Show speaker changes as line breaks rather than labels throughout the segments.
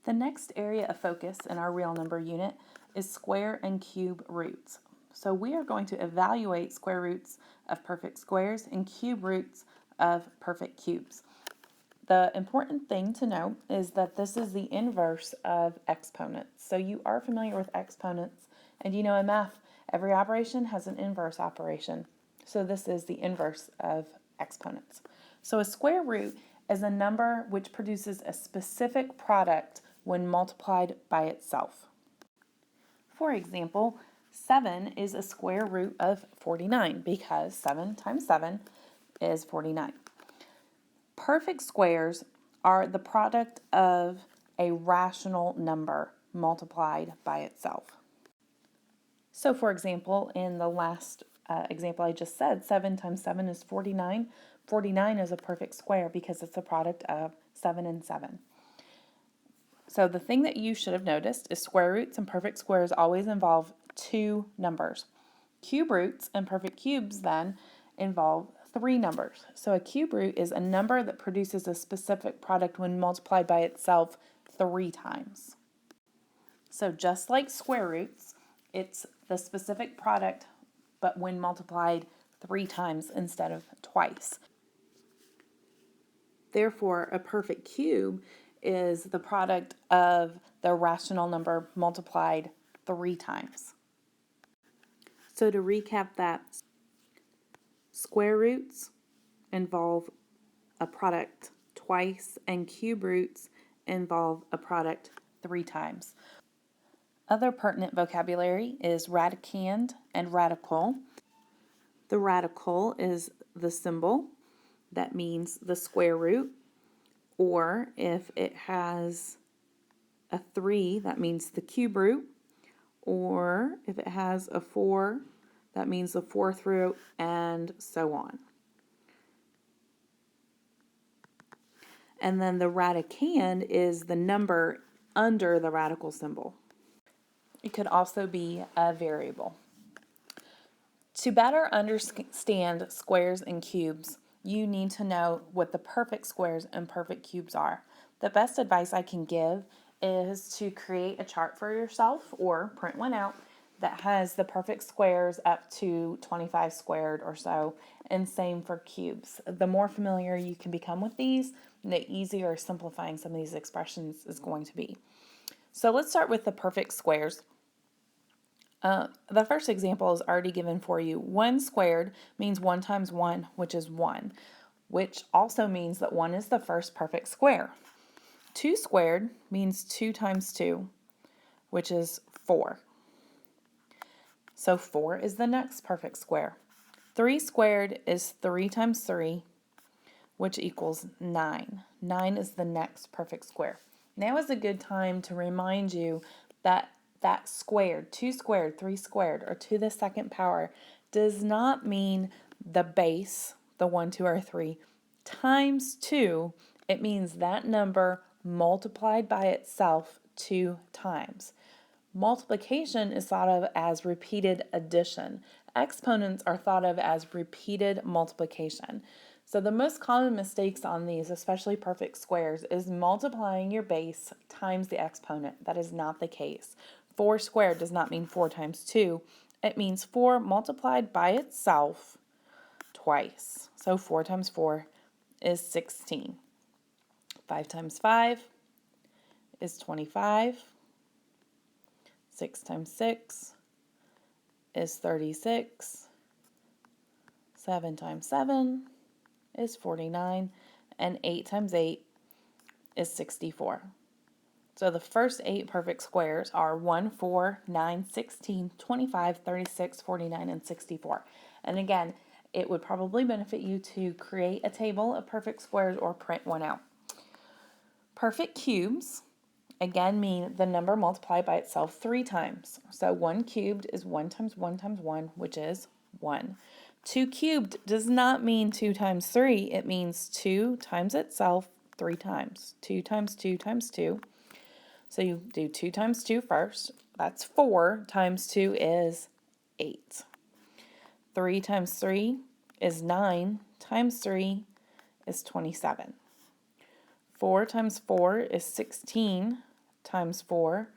The next area of focus in our real number unit is square and cube roots. So we are going to evaluate square roots of perfect squares and cube roots of perfect cubes. The important thing to note is that this is the inverse of exponents. So you are familiar with exponents, and you know in math, every operation has an inverse operation. So this is the inverse of exponents. So a square root is a number which produces a specific product when multiplied by itself. For example, 7 is a square root of 49 because 7 times 7 is 49. Perfect squares are the product of a rational number multiplied by itself. So for example, in the last example I just said, 7 times 7 is 49. 49 is a perfect square because it's a product of 7 and 7. So the thing that you should have noticed is square roots and perfect squares always involve two numbers. Cube roots and perfect cubes then involve three numbers. So a cube root is a number that produces a specific product when multiplied by itself 3 times. So just like square roots, it's the specific product, but when multiplied 3 times instead of twice. Therefore, a perfect cube is the product of the rational number multiplied 3 times. So to recap that, square roots involve a product twice and cube roots involve a product 3 times. Other pertinent vocabulary is radicand and radical. The radical is the symbol that means the square root, or if it has a 3, that means the cube root, or if it has a 4, that means the fourth root, and so on. And then the radicand is the number under the radical symbol. It could also be a variable. To better understand squares and cubes, you need to know what the perfect squares and perfect cubes are. The best advice I can give is to create a chart for yourself or print one out that has the perfect squares up to 25 squared or so, and same for cubes. The more familiar you can become with these, the easier simplifying some of these expressions is going to be. So let's start with the perfect squares. The first example is already given for you. 1 squared means 1 times 1, which is 1, which also means that 1 is the first perfect square. 2 squared means 2 times 2, which is 4. So 4 is the next perfect square. 3 squared is 3 times 3, which equals 9. 9 is the next perfect square. Now is a good time to remind you that squared, 2 squared, 3 squared, or to the second power does not mean the base, the 1, 2, or 3, times 2. It means that number multiplied by itself 2 times. Multiplication is thought of as repeated addition. Exponents are thought of as repeated multiplication. So the most common mistakes on these, especially perfect squares, is multiplying your base times the exponent. That is not the case. 4 squared does not mean 4 times 2. It means 4 multiplied by itself twice. So 4 times 4 is 16. 5 times 5 is 25. 6 times 6 is 36. 7 times 7 is 49. And 8 times 8 is 64. So the first 8 perfect squares are 1, 4, 9, 16, 25, 36, 49, and 64. And again, it would probably benefit you to create a table of perfect squares or print one out. Perfect cubes, again, mean the number multiplied by itself 3 times. So 1 cubed is 1 times 1 times 1, which is 1. 2 cubed does not mean 2 times 3. It means 2 times itself 3 times. 2 times 2 times 2. So you do 2 times 2 first. That's 4 times 2 is 8. 3 times 3 is 9 times 3 is 27. 4 times 4 is 16 times 4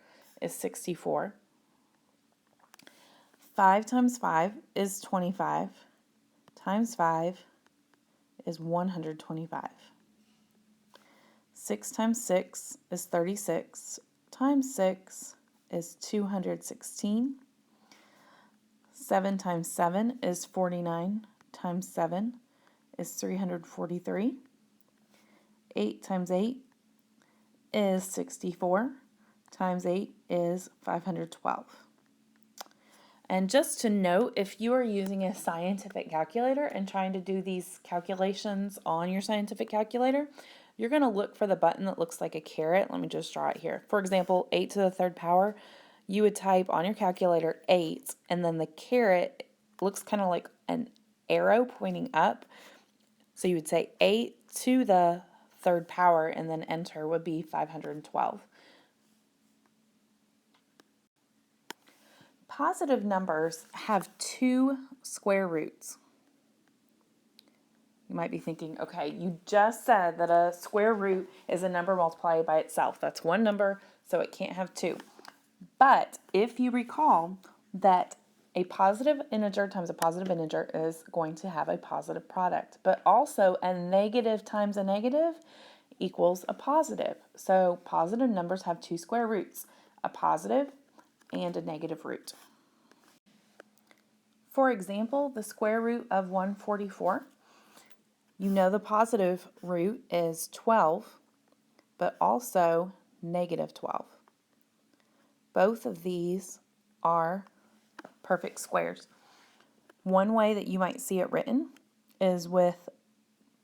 is 64. 5 times 5 is 25. Times 5 is 125. 6 times 6 is 36. Times 6 is 216. 7 times 7 is 49. Times 7 is 343. 8 times 8 is 64. Times 8 is 512. And just to note, if you are using a scientific calculator and trying to do these calculations on your scientific calculator, you're going to look for the button that looks like a caret. Let me just draw it here. For example, 8 to the third power, you would type on your calculator 8, and then the caret looks kind of like an arrow pointing up. So you would say 8 to the third power, and then enter would be 512. Positive numbers have 2 square roots. You might be thinking, okay, you just said that a square root is a number multiplied by itself. That's one number, so it can't have 2. But if you recall that a positive integer times a positive integer is going to have a positive product, but also a negative times a negative equals a positive. So positive numbers have 2 square roots, a positive and a negative root. For example, the square root of 144, you know the positive root is 12, but also negative 12. Both of these are perfect squares. One way that you might see it written is with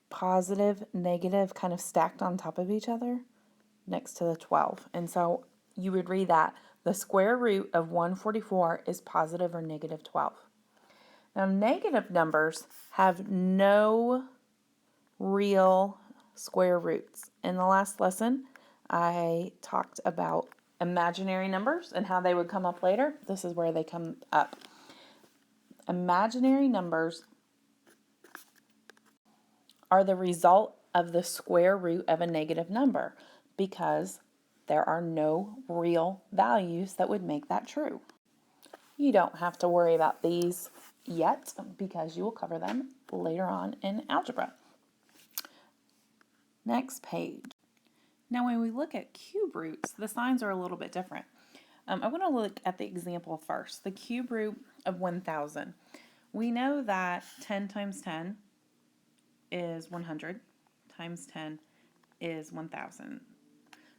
positive, negative kind of stacked on top of each other next to the 12. And so you would read that the square root of 144 is positive or negative 12. Now, negative numbers have no real square roots. In the last lesson, I talked about imaginary numbers and how they would come up later. This is where they come up. Imaginary numbers are the result of the square root of a negative number because there are no real values that would make that true. You don't have to worry about these yet because you will cover them later on in algebra. Next page. Now when we look at cube roots, the signs are a little bit different. I want to look at the example first, the cube root of 1,000. We know that 10 times 10 is 100, times 10 is 1,000.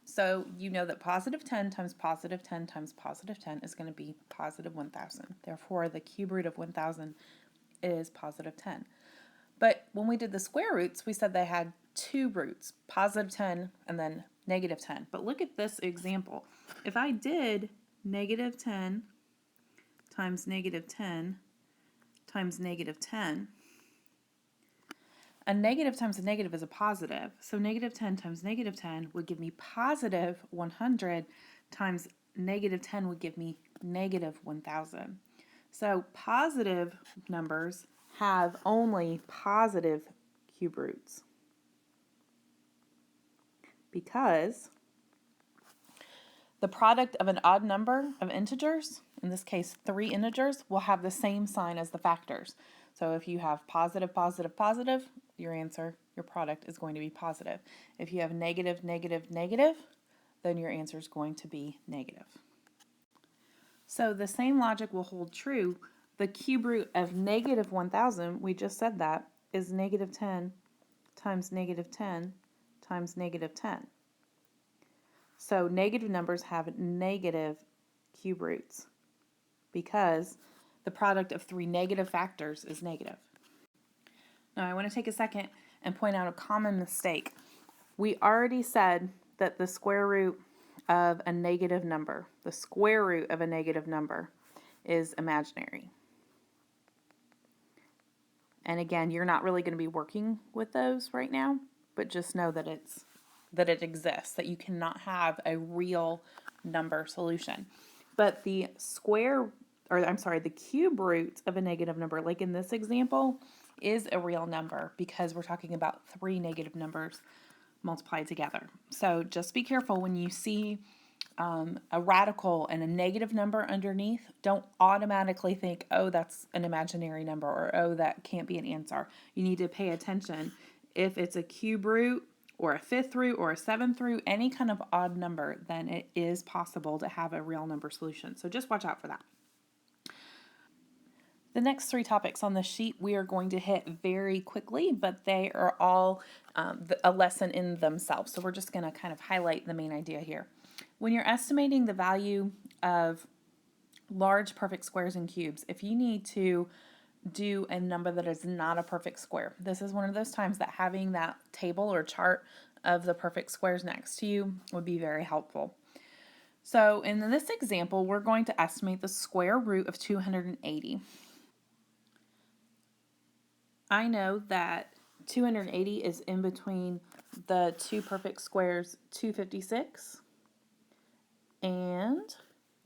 So you know that positive 10 times positive 10 times positive 10 is going to be positive 1,000. Therefore, the cube root of 1,000 is positive 10. But when we did the square roots, we said they had 2 roots, positive 10 and then negative 10. But look at this example. If I did negative 10 times negative 10 times negative 10, a negative times a negative is a positive. So negative 10 times negative 10 would give me positive 100 times negative 10 would give me negative 1,000. So positive numbers have only positive cube roots because the product of an odd number of integers, in this case 3 integers, will have the same sign as the factors. So if you have positive, positive, positive, your answer, your product is going to be positive. If you have negative, negative, negative, then your answer is going to be negative. So the same logic will hold true. The cube root of negative 1,000, we just said that, is negative 10 times negative 10 times negative 10. So negative numbers have negative cube roots because the product of 3 negative factors is negative. Now I want to take a second and point out a common mistake. We already said that the square root of a negative number, the square root of a negative number is imaginary. And again, you're not really going to be working with those right now, but just know that it exists, that you cannot have a real number solution. But the the cube root of a negative number, like in this example, is a real number because we're talking about 3 negative numbers multiplied together. So just be careful when you see a radical and a negative number underneath, don't automatically think, oh, that's an imaginary number, or oh, that can't be an answer. You need to pay attention. If it's a cube root or a fifth root or a seventh root, any kind of odd number, then it is possible to have a real number solution. So just watch out for that. The next three topics on the sheet we are going to hit very quickly, but they are all a lesson in themselves. So we're just going to kind of highlight the main idea here. When you're estimating the value of large perfect squares and cubes, if you need to do a number that is not a perfect square, this is one of those times that having that table or chart of the perfect squares next to you would be very helpful. So in this example, we're going to estimate the square root of 280. I know that 280 is in between the two perfect squares 256 and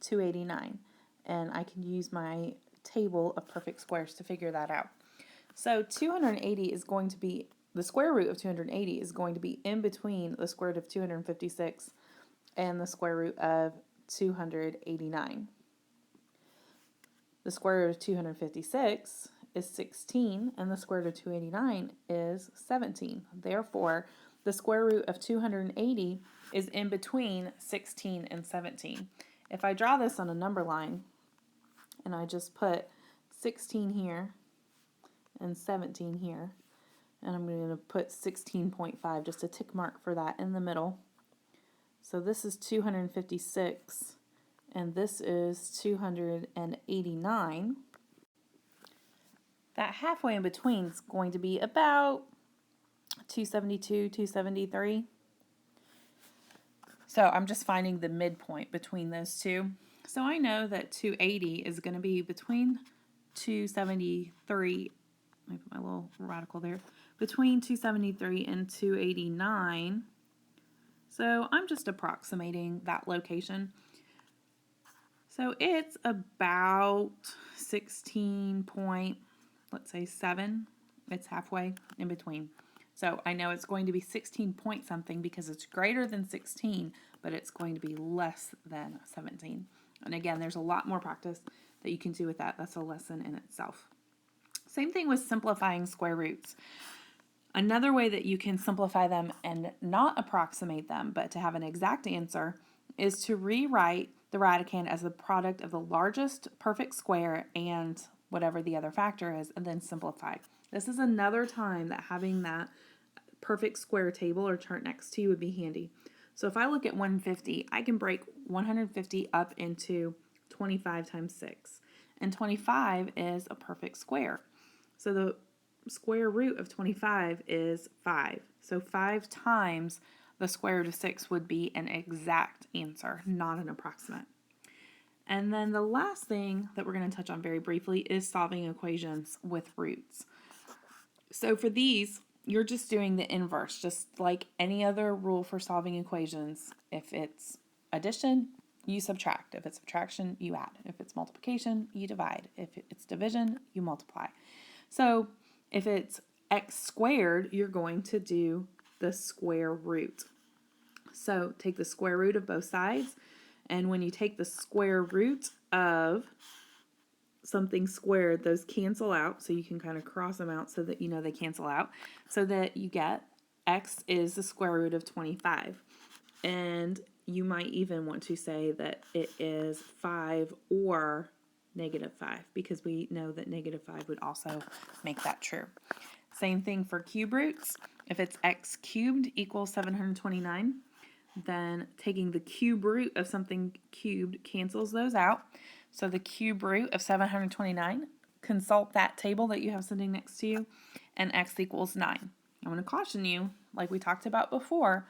289. And I can use my table of perfect squares to figure that out. So 280 is going to be, the square root of 280 is going to be in between the square root of 256 and the square root of 289. The square root of 256 is 16, and the square root of 289 is 17. Therefore, the square root of 280 is in between 16 and 17. If I draw this on a number line, and I just put 16 here and 17 here, and I'm going to put 16.5, just a tick mark for that in the middle. So this is 256, and this is 289. That halfway in between is going to be about 272, 273. So I'm just finding the midpoint between those two. So I know that 280 is going to be between 273, let me put my little radical there, between 273 and 289. So I'm just approximating that location. So it's about 16 point, let's say 7. It's halfway in between. So I know it's going to be 16 point something because it's greater than 16, but it's going to be less than 17. And again, there's a lot more practice that you can do with that. That's a lesson in itself. Same thing with simplifying square roots. Another way that you can simplify them and not approximate them, but to have an exact answer, is to rewrite the radicand as the product of the largest perfect square and whatever the other factor is, and then simplify. This is another time that having that perfect square table or chart next to you would be handy. So if I look at 150, I can break 150 up into 25 times 6. And 25 is a perfect square. So the square root of 25 is 5. So 5 times the square root of 6 would be an exact answer, not an approximate. And then the last thing that we're going to touch on very briefly is solving equations with roots. So for these, you're just doing the inverse, just like any other rule for solving equations. If it's addition, you subtract. If it's subtraction, you add. If it's multiplication, you divide. If it's division, you multiply. So if it's x squared, you're going to do the square root. So take the square root of both sides, and when you take the square root of something squared, those cancel out, so you can kind of cross them out so that you know they cancel out, so that you get x is the square root of 25. And you might even want to say that it is 5 or negative 5, because we know that negative 5 would also make that true. Same thing for cube roots. If it's x cubed equals 729, then taking the cube root of something cubed cancels those out. So the cube root of 729, consult that table that you have sitting next to you, and x equals 9. I'm going to caution you, like we talked about before,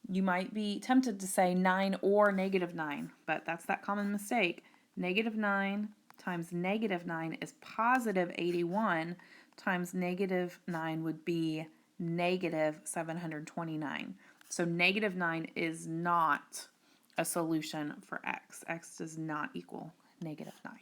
you might be tempted to say 9 or negative 9, but that's that common mistake. Negative 9 times negative 9 is positive 81, times negative 9 would be negative 729. So negative 9 is not a solution for x. X does not equal negative 9.